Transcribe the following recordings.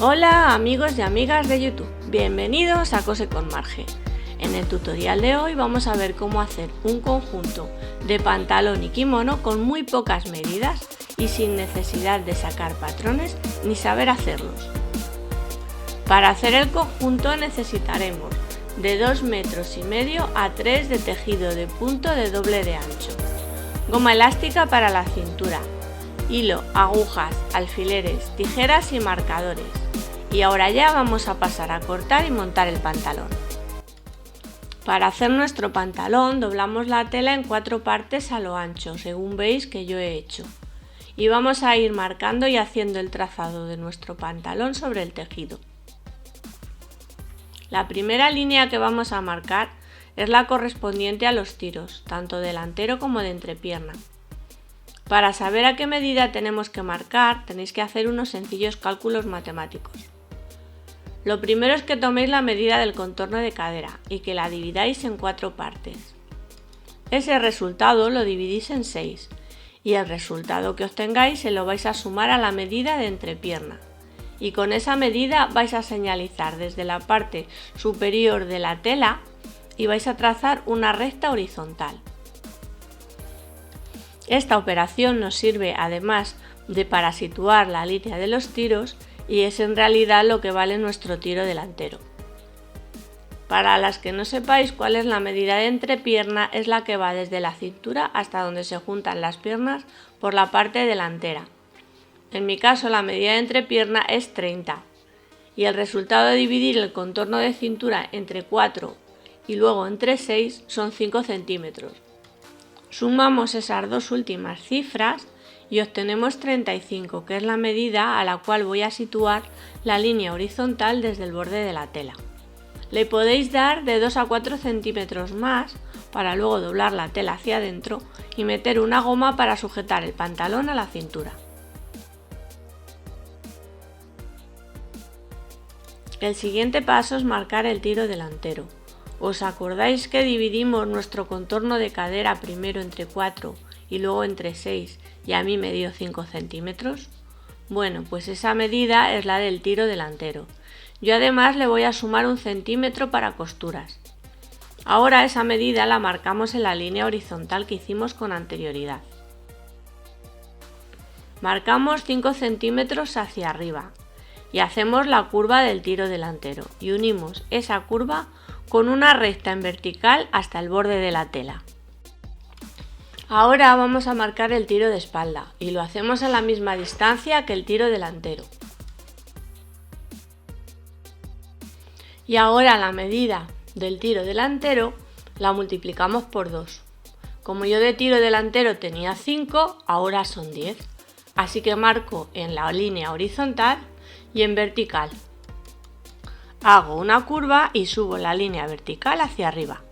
Hola amigos y amigas de YouTube, bienvenidos a Cose con Marge. En el tutorial de hoy vamos a ver cómo hacer un conjunto de pantalón y kimono con muy pocas medidas y sin necesidad de sacar patrones ni saber hacerlos. Para hacer el conjunto necesitaremos de 2,5 metros a 3 de tejido de punto de doble de ancho, goma elástica para la cintura, hilo, agujas, alfileres, tijeras y marcadores. Y ahora ya vamos a pasar a cortar y montar el pantalón. Para hacer nuestro pantalón doblamos la tela en 4 partes a lo ancho, según veis que yo he hecho. Y vamos a ir marcando y haciendo el trazado de nuestro pantalón sobre el tejido. La primera línea que vamos a marcar es la correspondiente a los tiros, tanto delantero como de entrepierna. Para saber a qué medida tenemos que marcar, tenéis que hacer unos sencillos cálculos matemáticos. Lo primero es que toméis la medida del contorno de cadera y que la dividáis en 4 partes. Ese resultado lo dividís en 6 y el resultado que obtengáis se lo vais a sumar a la medida de entrepierna. Y con esa medida vais a señalizar desde la parte superior de la tela y vais a trazar una recta horizontal. Esta operación nos sirve además para situar la línea de los tiros y es en realidad lo que vale nuestro tiro delantero. Para las que no sepáis cuál es la medida de entrepierna, es la que va desde la cintura hasta donde se juntan las piernas por la parte delantera. En mi caso la medida de entrepierna es 30 y el resultado de dividir el contorno de cintura entre 4 y luego entre 6 son 5 centímetros. Sumamos esas dos últimas cifras y obtenemos 35, que es la medida a la cual voy a situar la línea horizontal desde el borde de la tela. Le podéis dar de 2 a 4 centímetros más para luego doblar la tela hacia adentro y meter una goma para sujetar el pantalón a la cintura. El siguiente paso es marcar el tiro delantero. ¿Os acordáis que dividimos nuestro contorno de cadera primero entre 4 y luego entre 6 y a mí me dio 5 centímetros? Bueno, pues esa medida es la del tiro delantero. Yo además le voy a sumar 1 centímetro para costuras. Ahora esa medida la marcamos en la línea horizontal que hicimos con anterioridad. Marcamos 5 centímetros hacia arriba y hacemos la curva del tiro delantero y unimos esa curva con una recta en vertical hasta el borde de la tela. Ahora vamos a marcar el tiro de espalda y lo hacemos a la misma distancia que el tiro delantero. Y ahora la medida del tiro delantero la multiplicamos por 2. Como yo de tiro delantero tenía 5, ahora son 10. Así que marco en la línea horizontal y en vertical. Hago una curva y subo la línea vertical hacia arriba.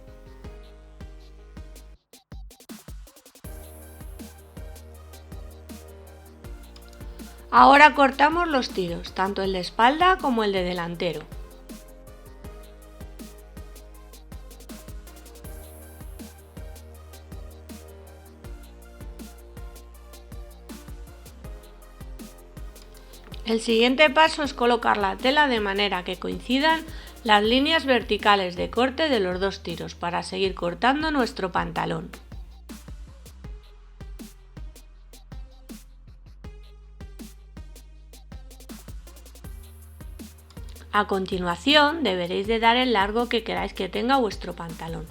Ahora cortamos los tiros, tanto el de espalda como el de delantero. El siguiente paso es colocar la tela de manera que coincidan las líneas verticales de corte de los dos tiros para seguir cortando nuestro pantalón. A continuación deberéis de dar el largo que queráis que tenga vuestro pantalón.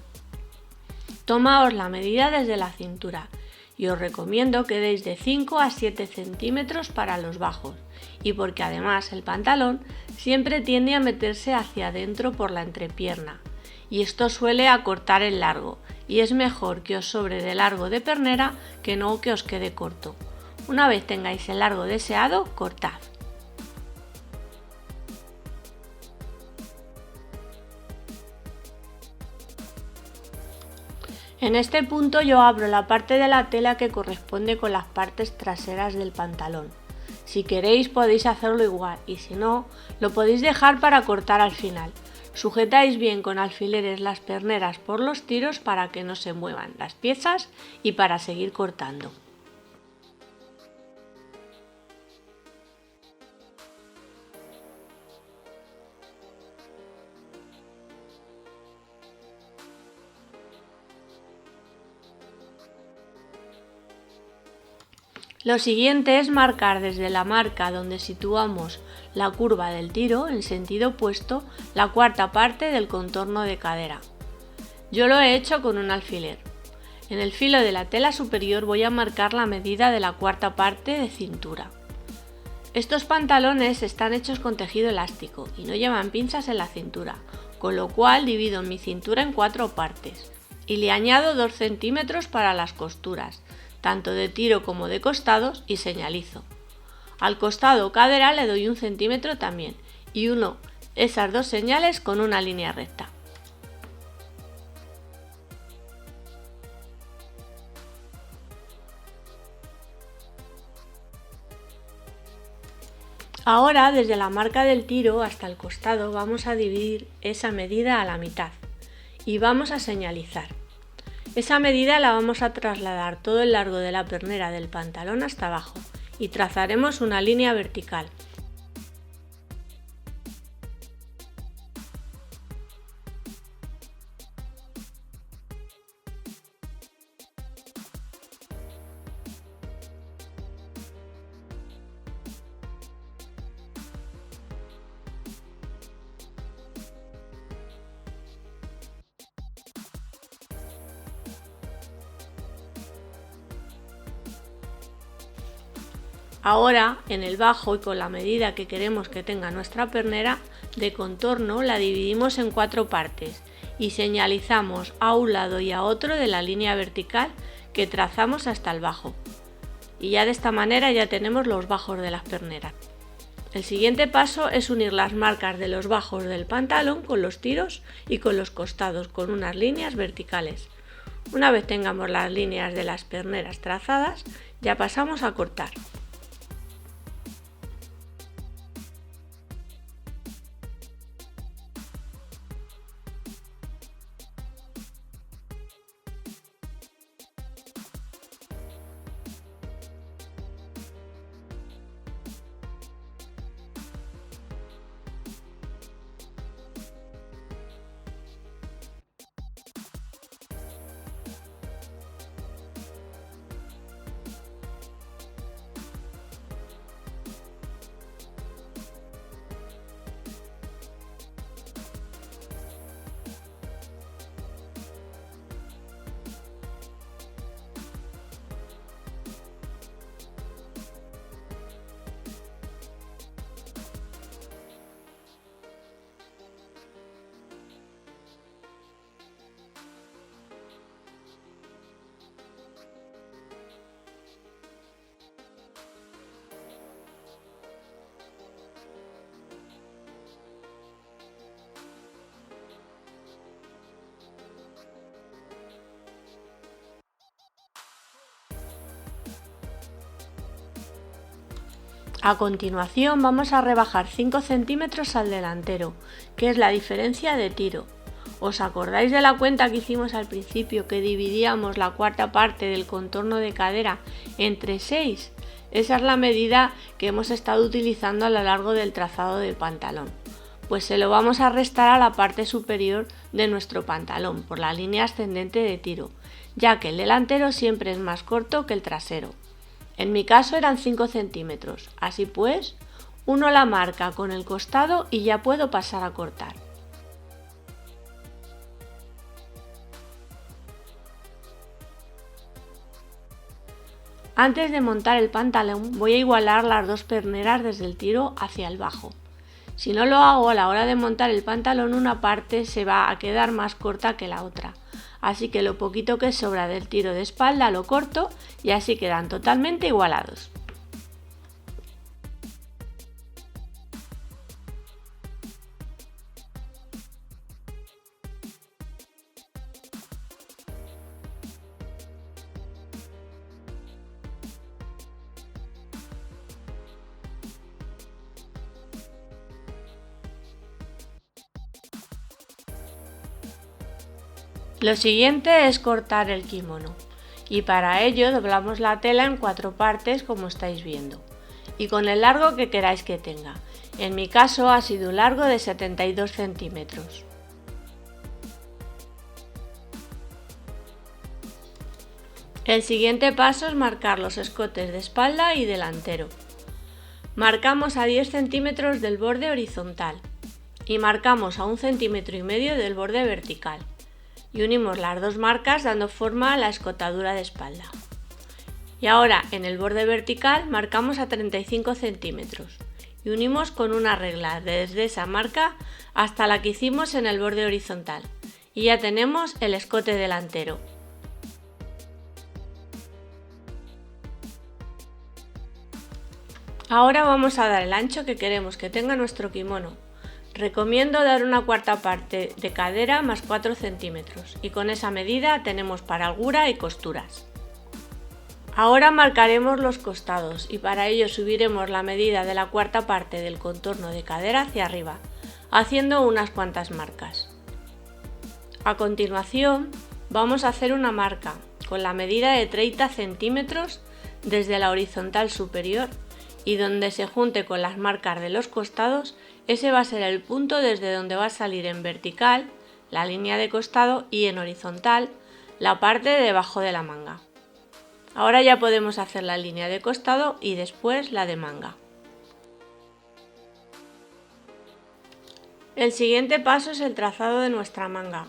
Tomaos la medida desde la cintura y os recomiendo que deis de 5 a 7 centímetros para los bajos y porque además el pantalón siempre tiende a meterse hacia adentro por la entrepierna y esto suele acortar el largo y es mejor que os sobre de largo de pernera que no que os quede corto. Una vez tengáis el largo deseado, cortad. En este punto yo abro la parte de la tela que corresponde con las partes traseras del pantalón. Si queréis podéis hacerlo igual y si no, lo podéis dejar para cortar al final. Sujetáis bien con alfileres las perneras por los tiros para que no se muevan las piezas y para seguir cortando. Lo siguiente es marcar desde la marca donde situamos la curva del tiro en sentido opuesto la cuarta parte del contorno de cadera. Yo lo he hecho con un alfiler. En el filo de la tela superior voy a marcar la medida de la cuarta parte de cintura. Estos pantalones están hechos con tejido elástico y no llevan pinzas en la cintura, con lo cual divido mi cintura en 4 partes y le añado 2 centímetros para las costuras, tanto de tiro como de costados, y señalizo. Al costado o cadera le doy 1 centímetro también y uno esas 2 señales con una línea recta. Ahora, desde la marca del tiro hasta el costado vamos a dividir esa medida a la mitad y vamos a señalizar. Esa medida la vamos a trasladar todo el largo de la pernera del pantalón hasta abajo y trazaremos una línea vertical. Ahora, en el bajo y con la medida que queremos que tenga nuestra pernera de contorno, la dividimos en 4 partes y señalizamos a un lado y a otro de la línea vertical que trazamos hasta el bajo. Y ya de esta manera ya tenemos los bajos de las perneras. El siguiente paso es unir las marcas de los bajos del pantalón con los tiros y con los costados con unas líneas verticales. Una vez tengamos las líneas de las perneras trazadas, ya pasamos a cortar. A continuación vamos a rebajar 5 centímetros al delantero, que es la diferencia de tiro. ¿Os acordáis de la cuenta que hicimos al principio que dividíamos la cuarta parte del contorno de cadera entre 6? Esa es la medida que hemos estado utilizando a lo largo del trazado del pantalón. Pues se lo vamos a restar a la parte superior de nuestro pantalón por la línea ascendente de tiro, ya que el delantero siempre es más corto que el trasero. En mi caso eran 5 centímetros, así pues, uno la marca con el costado y ya puedo pasar a cortar. Antes de montar el pantalón voy a igualar las 2 perneras desde el tiro hacia el bajo. Si no lo hago, a la hora de montar el pantalón una parte se va a quedar más corta que la otra. Así que lo poquito que sobra del tiro de espalda lo corto y así quedan totalmente igualados. Lo siguiente es cortar el kimono y para ello doblamos la tela en 4 partes como estáis viendo y con el largo que queráis que tenga. En mi caso ha sido un largo de 72 centímetros. El siguiente paso es marcar los escotes de espalda y delantero. Marcamos a 10 centímetros del borde horizontal y marcamos a 1,5 cm del borde vertical y unimos las dos marcas dando forma a la escotadura de espalda. Y ahora en el borde vertical marcamos a 35 centímetros y unimos con una regla desde esa marca hasta la que hicimos en el borde horizontal y ya tenemos el escote delantero. Ahora vamos a dar el ancho que queremos que tenga nuestro kimono. Recomiendo dar una cuarta parte de cadera más 4 centímetros y con esa medida tenemos para holgura y costuras. Ahora marcaremos los costados y para ello subiremos la medida de la cuarta parte del contorno de cadera hacia arriba, haciendo unas cuantas marcas. A continuación vamos a hacer una marca con la medida de 30 centímetros desde la horizontal superior y donde se junte con las marcas de los costados, ese va a ser el punto desde donde va a salir en vertical la línea de costado y en horizontal la parte de debajo de la manga. Ahora ya podemos hacer la línea de costado y después la de manga. El siguiente paso es el trazado de nuestra manga.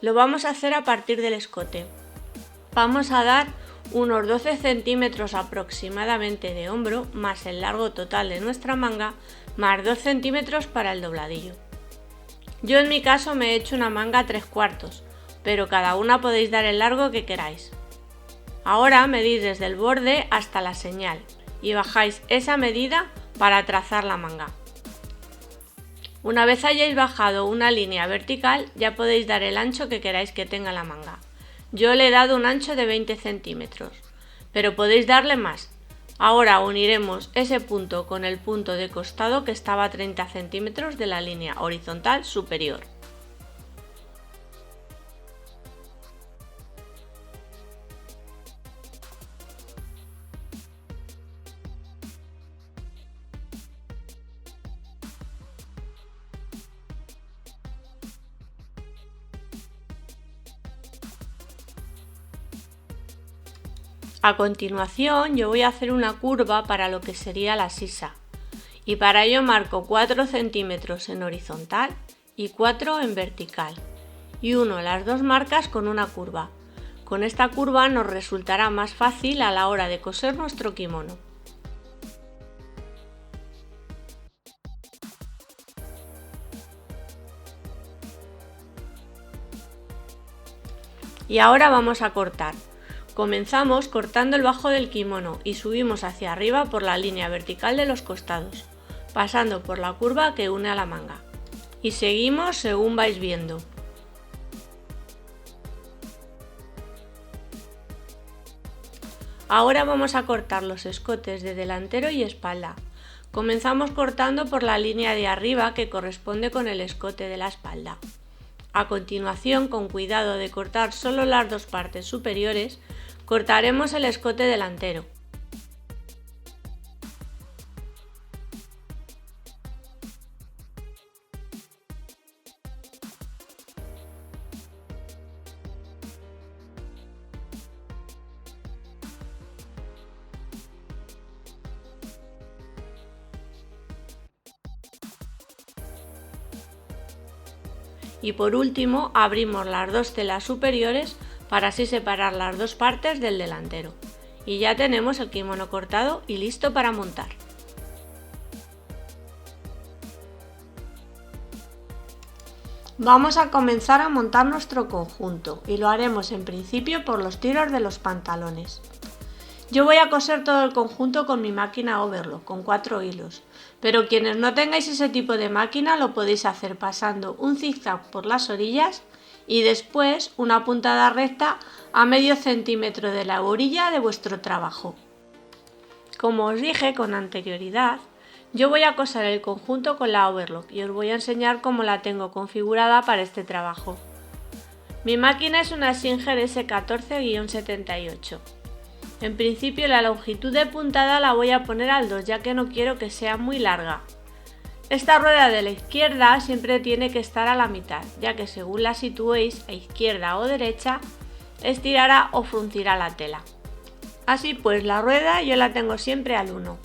Lo vamos a hacer a partir del escote. Vamos a dar unos 12 centímetros aproximadamente de hombro más el largo total de nuestra manga más 2 centímetros para el dobladillo. Yo en mi caso me he hecho una manga 3/4, pero cada una podéis dar el largo que queráis. Ahora medís desde el borde hasta la señal y bajáis esa medida para trazar la manga. Una vez hayáis bajado una línea vertical ya podéis dar el ancho que queráis que tenga la manga. Yo le he dado un ancho de 20 centímetros, pero podéis darle más. Ahora uniremos ese punto con el punto de costado que estaba a 30 centímetros de la línea horizontal superior. A continuación yo voy a hacer una curva para lo que sería la sisa y para ello marco 4 centímetros en horizontal y 4 en vertical y uno las dos marcas con una curva. Con esta curva nos resultará más fácil a la hora de coser nuestro kimono. Y ahora vamos a cortar. Comenzamos cortando el bajo del kimono y subimos hacia arriba por la línea vertical de los costados, pasando por la curva que une a la manga. Y seguimos según vais viendo. Ahora vamos a cortar los escotes de delantero y espalda. Comenzamos cortando por la línea de arriba que corresponde con el escote de la espalda. A continuación, con cuidado de cortar solo las dos partes superiores, cortaremos el escote delantero. Y por último abrimos las dos telas superiores para así separar las dos partes del delantero. Y ya tenemos el kimono cortado y listo para montar. Vamos a comenzar a montar nuestro conjunto y lo haremos en principio por los tiros de los pantalones. Yo voy a coser todo el conjunto con mi máquina Overlock con 4 hilos, pero quienes no tengáis ese tipo de máquina lo podéis hacer pasando un zigzag por las orillas y después una puntada recta a medio centímetro de la orilla de vuestro trabajo. Como os dije con anterioridad, yo voy a coser el conjunto con la Overlock y os voy a enseñar cómo la tengo configurada para este trabajo. Mi máquina es una Singer S14-78. En principio la longitud de puntada la voy a poner al 2 ya que no quiero que sea muy larga. Esta rueda de la izquierda siempre tiene que estar a la mitad, ya que según la situéis a izquierda o derecha, estirará o fruncirá la tela. Así pues, la rueda yo la tengo siempre al 1.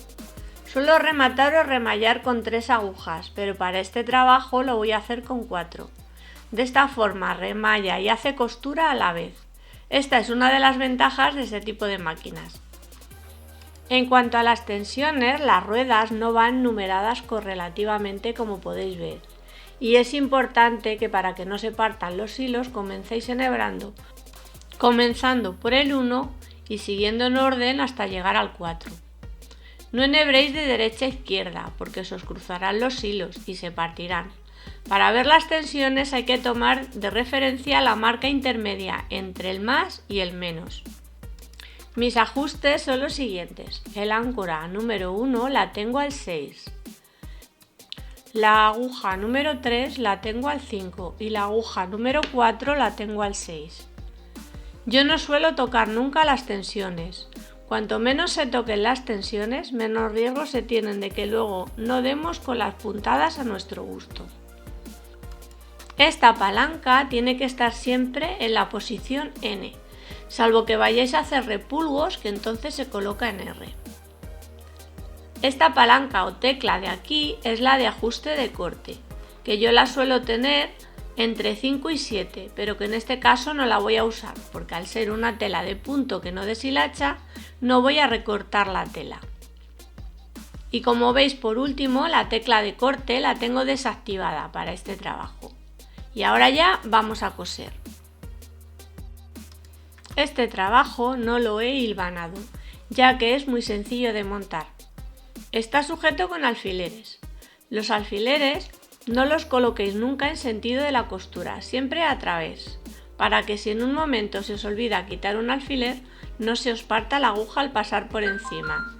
Suelo rematar o remallar con 3 agujas, pero para este trabajo lo voy a hacer con 4. De esta forma remalla y hace costura a la vez. Esta es una de las ventajas de este tipo de máquinas. En cuanto a las tensiones, las ruedas no van numeradas correlativamente como podéis ver. Y es importante que para que no se partan los hilos comencéis enhebrando, comenzando por el 1 y siguiendo en orden hasta llegar al 4. No enhebréis de derecha a izquierda porque se os cruzarán los hilos y se partirán. Para ver las tensiones hay que tomar de referencia la marca intermedia entre el más y el menos. Mis ajustes son los siguientes. El áncora número 1 la tengo al 6. La aguja número 3 la tengo al 5 y la aguja número 4 la tengo al 6. Yo no suelo tocar nunca las tensiones. Cuanto menos se toquen las tensiones, menos riesgo se tienen de que luego no demos con las puntadas a nuestro gusto. Esta palanca tiene que estar siempre en la posición N, salvo que vayáis a hacer repulgos, que entonces se coloca en R. Esta palanca o tecla de aquí es la de ajuste de corte, que yo la suelo tener entre 5 y 7, pero que en este caso no la voy a usar, porque al ser una tela de punto que no deshilacha, no voy a recortar la tela. Y como veis, por último, la tecla de corte la tengo desactivada para este trabajo. Y ahora ya vamos a coser. Este trabajo no lo he hilvanado, ya que es muy sencillo de montar. Está sujeto con alfileres. Los alfileres no los coloquéis nunca en sentido de la costura, siempre a través, para que si en un momento se os olvida quitar un alfiler, no se os parta la aguja al pasar por encima.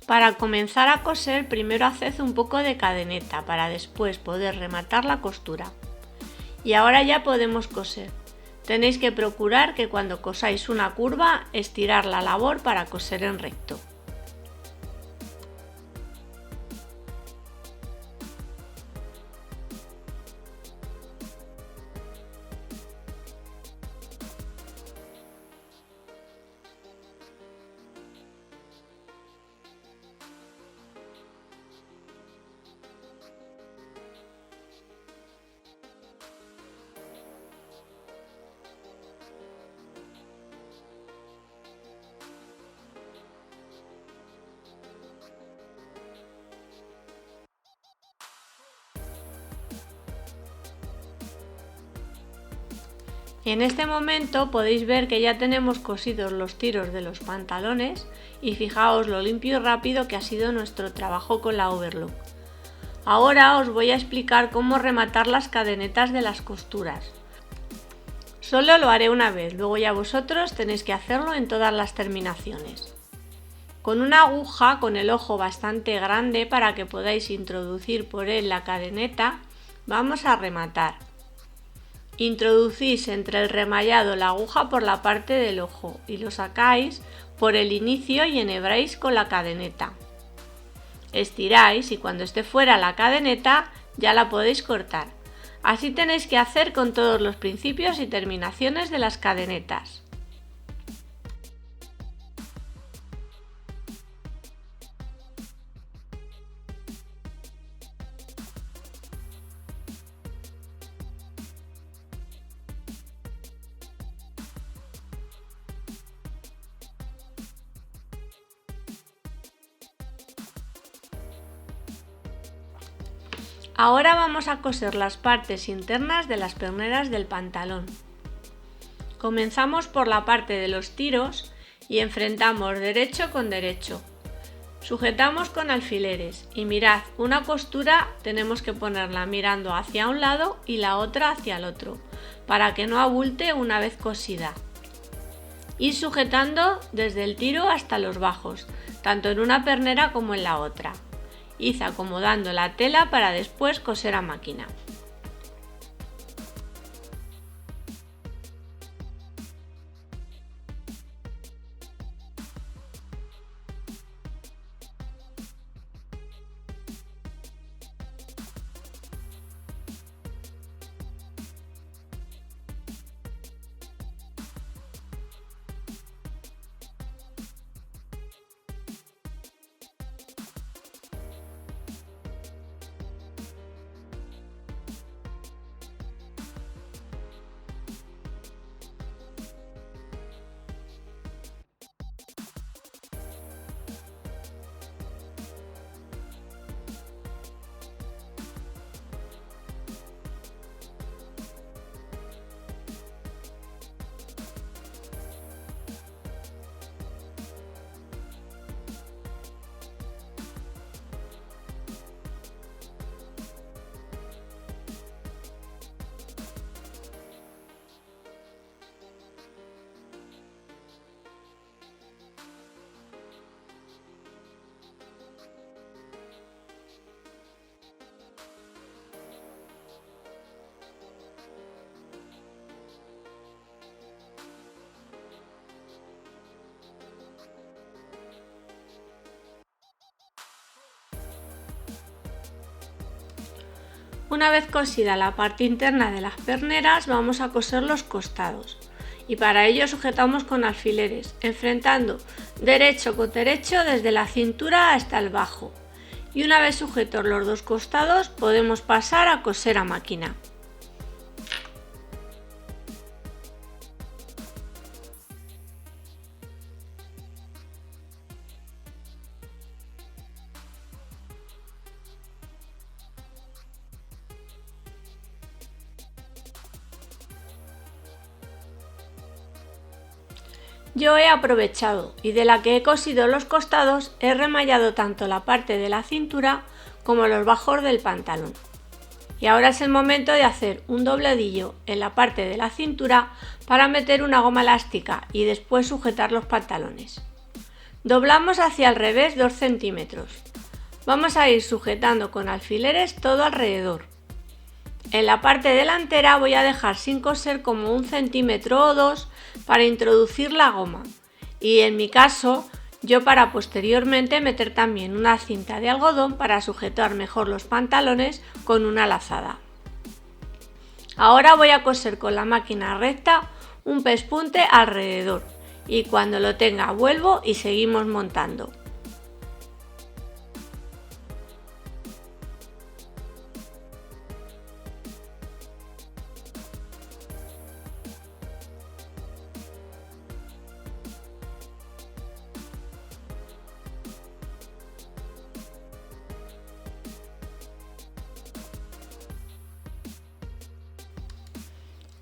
Para comenzar a coser, primero haced un poco de cadeneta para después poder rematar la costura. Y ahora ya podemos coser. Tenéis que procurar que cuando cosáis una curva, estirar la labor para coser en recto. En este momento podéis ver que ya tenemos cosidos los tiros de los pantalones y fijaos lo limpio y rápido que ha sido nuestro trabajo con la overlock. Ahora os voy a explicar cómo rematar las cadenetas de las costuras. Solo lo haré una vez, luego ya vosotros tenéis que hacerlo en todas las terminaciones. Con una aguja con el ojo bastante grande para que podáis introducir por él la cadeneta, vamos a rematar. Introducís entre el remallado la aguja por la parte del ojo y lo sacáis por el inicio y enhebráis con la cadeneta. Estiráis y cuando esté fuera la cadeneta ya la podéis cortar. Así tenéis que hacer con todos los principios y terminaciones de las cadenetas. Ahora vamos a coser las partes internas de las perneras del pantalón. Comenzamos por la parte de los tiros y enfrentamos derecho con derecho. Sujetamos con alfileres y mirad, una costura tenemos que ponerla mirando hacia un lado y la otra hacia el otro, para que no abulte una vez cosida. Y sujetando desde el tiro hasta los bajos, tanto en una pernera como en la otra. Id acomodando la tela para después coser a máquina. Una vez cosida la parte interna de las perneras, vamos a coser los costados y para ello sujetamos con alfileres, enfrentando derecho con derecho desde la cintura hasta el bajo, y una vez sujetos los dos costados podemos pasar a coser a máquina. Yo he aprovechado y de la que he cosido los costados he remallado tanto la parte de la cintura como los bajos del pantalón. Y ahora es el momento de hacer un dobladillo en la parte de la cintura para meter una goma elástica y después sujetar los pantalones. Doblamos hacia el revés 2 centímetros. Vamos a ir sujetando con alfileres todo alrededor. En la parte delantera voy a dejar sin coser como 1 centímetro o 2 para introducir la goma y en mi caso yo para posteriormente meter también una cinta de algodón para sujetar mejor los pantalones con una lazada. Ahora voy a coser con la máquina recta un pespunte alrededor y cuando lo tenga vuelvo y seguimos montando.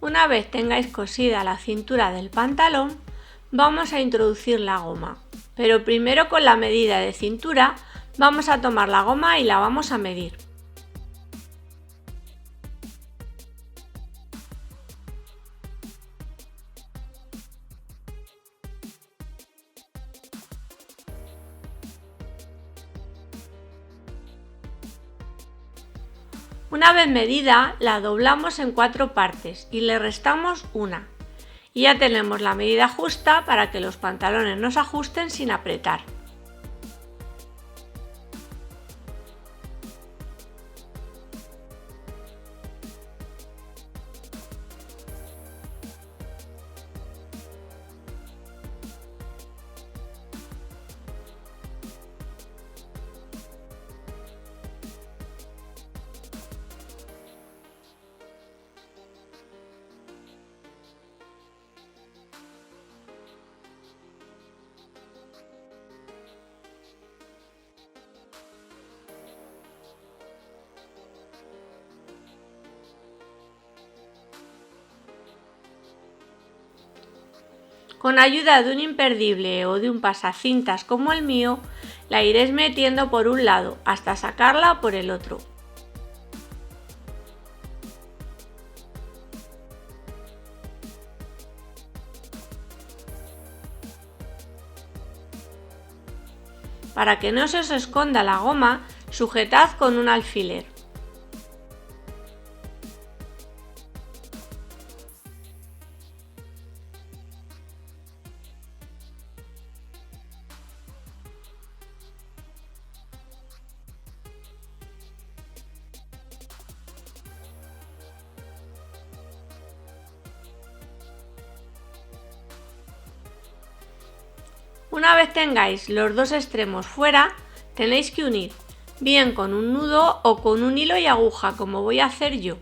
Una vez tengáis cosida la cintura del pantalón, vamos a introducir la goma, pero primero con la medida de cintura vamos a tomar la goma y la vamos a medir. Una vez medida, la doblamos en 4 partes y le restamos una. Y ya tenemos la medida justa para que los pantalones nos ajusten sin apretar. Con ayuda de un imperdible o de un pasacintas como el mío, la iréis metiendo por un lado hasta sacarla por el otro. Para que no se os esconda la goma, sujetad con un alfiler. Una vez tengáis los dos extremos fuera, tenéis que unir, bien con un nudo o con un hilo y aguja, como voy a hacer yo.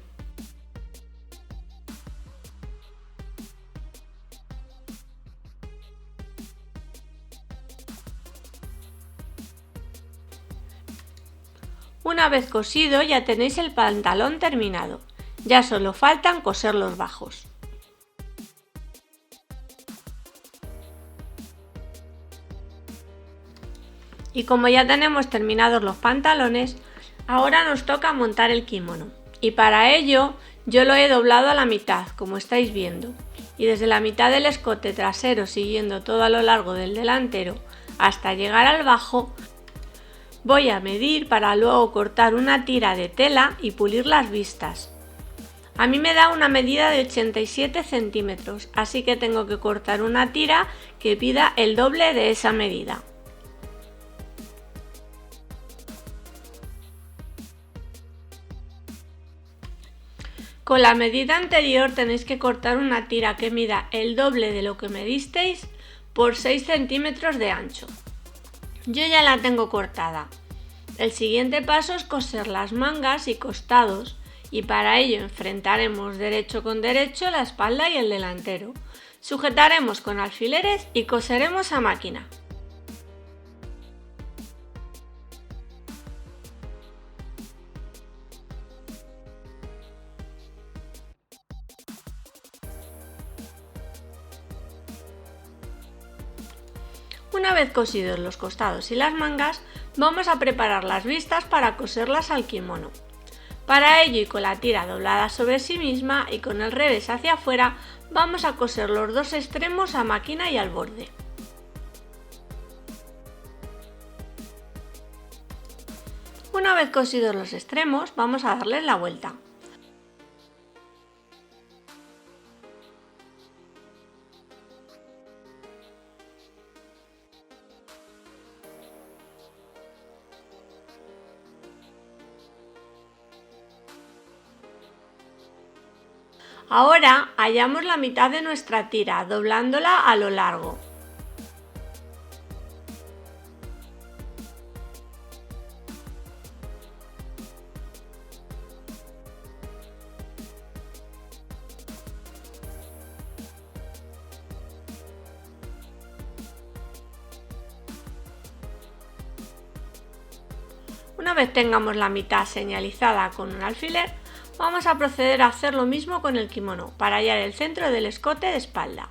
Una vez cosido ya tenéis el pantalón terminado, ya solo faltan coser los bajos. Y como ya tenemos terminados los pantalones, ahora nos toca montar el kimono. Y para ello yo lo he doblado a la mitad, como estáis viendo. Y desde la mitad del escote trasero, siguiendo todo a lo largo del delantero hasta llegar al bajo, voy a medir para luego cortar una tira de tela y pulir las vistas. A mí me da una medida de 87 centímetros, así que tengo que cortar una tira que pida el doble de esa medida. Con la medida anterior tenéis que cortar una tira que mida el doble de lo que medisteis por 6 centímetros de ancho. Yo ya la tengo cortada. El siguiente paso es coser las mangas y costados, y para ello enfrentaremos derecho con derecho la espalda y el delantero. Sujetaremos con alfileres y coseremos a máquina. Una vez cosidos los costados y las mangas, vamos a preparar las vistas para coserlas al kimono. Para ello, y con la tira doblada sobre sí misma y con el revés hacia afuera, vamos a coser los dos extremos a máquina y al borde. Una vez cosidos los extremos, vamos a darles la vuelta. Ahora hallamos la mitad de nuestra tira, doblándola a lo largo. Una vez tengamos la mitad señalizada con un alfiler, vamos a proceder a hacer lo mismo con el kimono para hallar el centro del escote de espalda.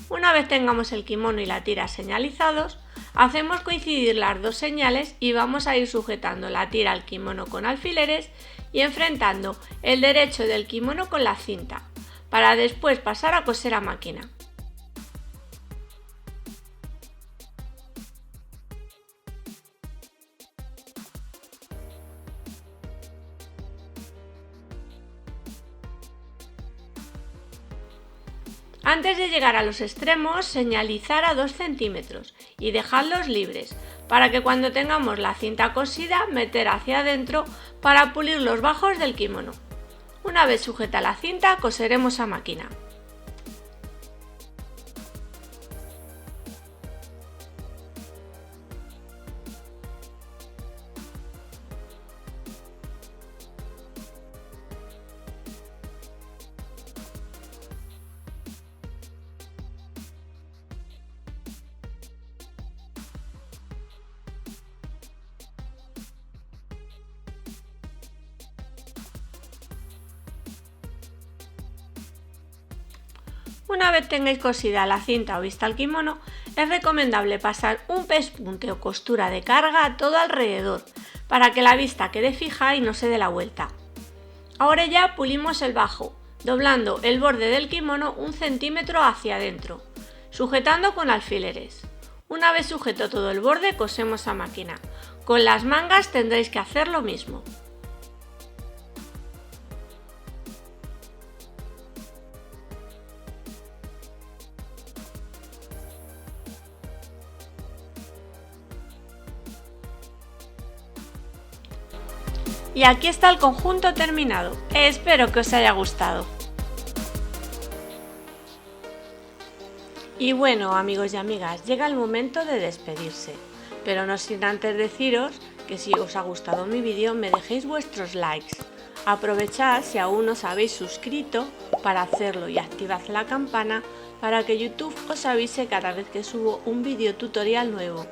Una vez tengamos el kimono y la tira señalizados, hacemos coincidir las dos señales y vamos a ir sujetando la tira al kimono con alfileres y enfrentando el derecho del kimono con la cinta, para después pasar a coser a máquina. Antes de llegar a los extremos, señalizar a 2 centímetros y dejarlos libres, para que cuando tengamos la cinta cosida, meter hacia adentro para pulir los bajos del kimono. Una vez sujeta la cinta, coseremos a máquina. Una vez tengáis cosida la cinta o vista el kimono, es recomendable pasar un pespunte o costura de carga todo alrededor, para que la vista quede fija y no se dé la vuelta. Ahora ya pulimos el bajo, doblando el borde del kimono 1 centímetro hacia adentro, sujetando con alfileres. Una vez sujeto todo el borde, cosemos a máquina. Con las mangas tendréis que hacer lo mismo. Y aquí está el conjunto terminado. Espero que os haya gustado. Y bueno, amigos y amigas, llega el momento de despedirse, pero no sin antes deciros que si os ha gustado mi vídeo me dejéis vuestros likes. Aprovechad si aún no os habéis suscrito para hacerlo y activad la campana para que YouTube os avise cada vez que subo un vídeo tutorial nuevo.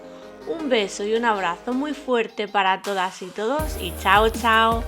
Un beso y un abrazo muy fuerte para todas y todos y chao chao.